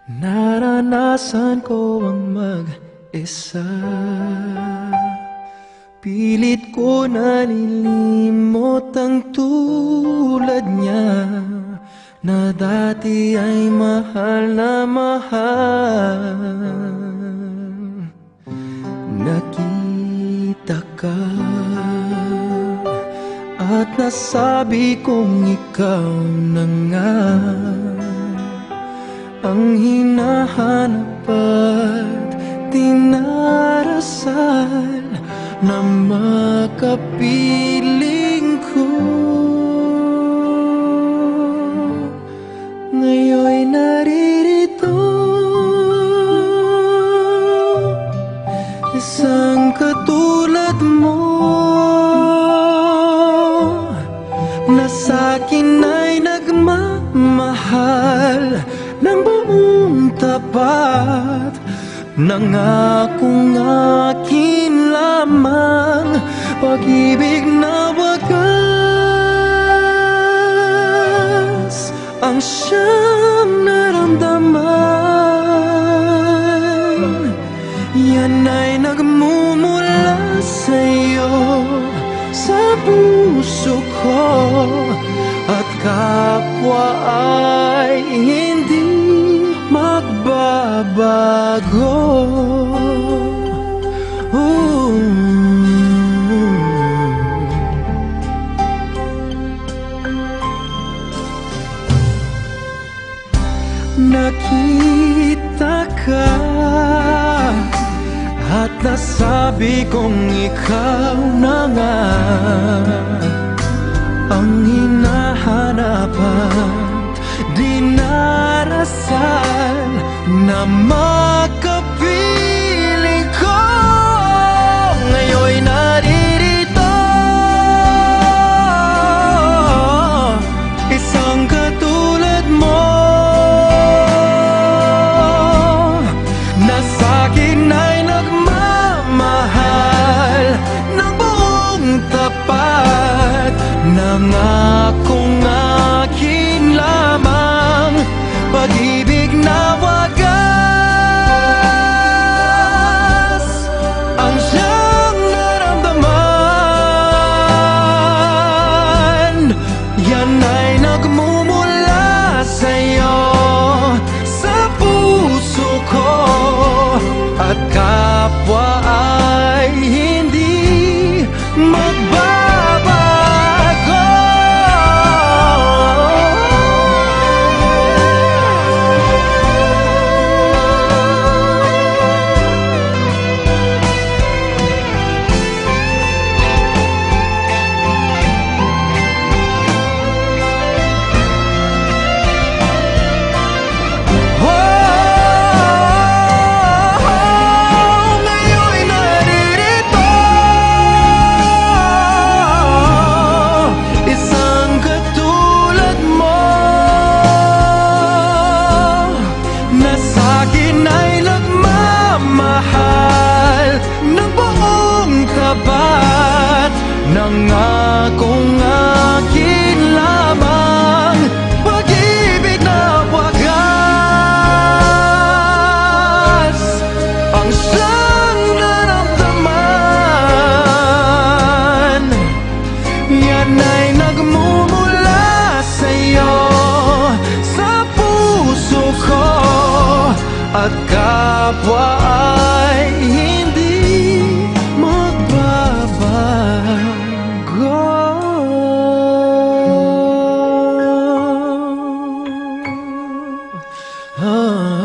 Naranasan ko ang mag-isa. Pilit ko nalilimot ang tulad niya, na dati ay mahal na mahal. Nakita ka at nasabi kong ikaw na nga ang hinahanap at dinarasal na makapiling ko. Ngayon'y naririto, isang katulad mo, na sa'kin ay nagmamahal ng buong tapat. Nangakong akin lamang, pag-ibig na wagas ang siyang naramdaman. Yan ay nagmumula sa'yo, sa puso ko, at kapwa ay hindi magbabago. Nakita ka at nasabi kong ikaw na nga ang hinahanap at dinarasal na makapiling ko. Ngayon'y naririto, isang katulad mo, na sa'kin ay nagmamahal ng buong tapat. Nangakong akin lamang, pag-ibig na wagas ang siyang naramdaman. Yan ay nagmumula sa'yo, sa puso ko, at kapwa ay hindi magbabago. Nangakong akin lamang, pag-ibig na wagas ang siyang naramdaman. Yan ay nagmumula sa'yo, sa puso ko, at kapwa ay hindi magbabago. Ah.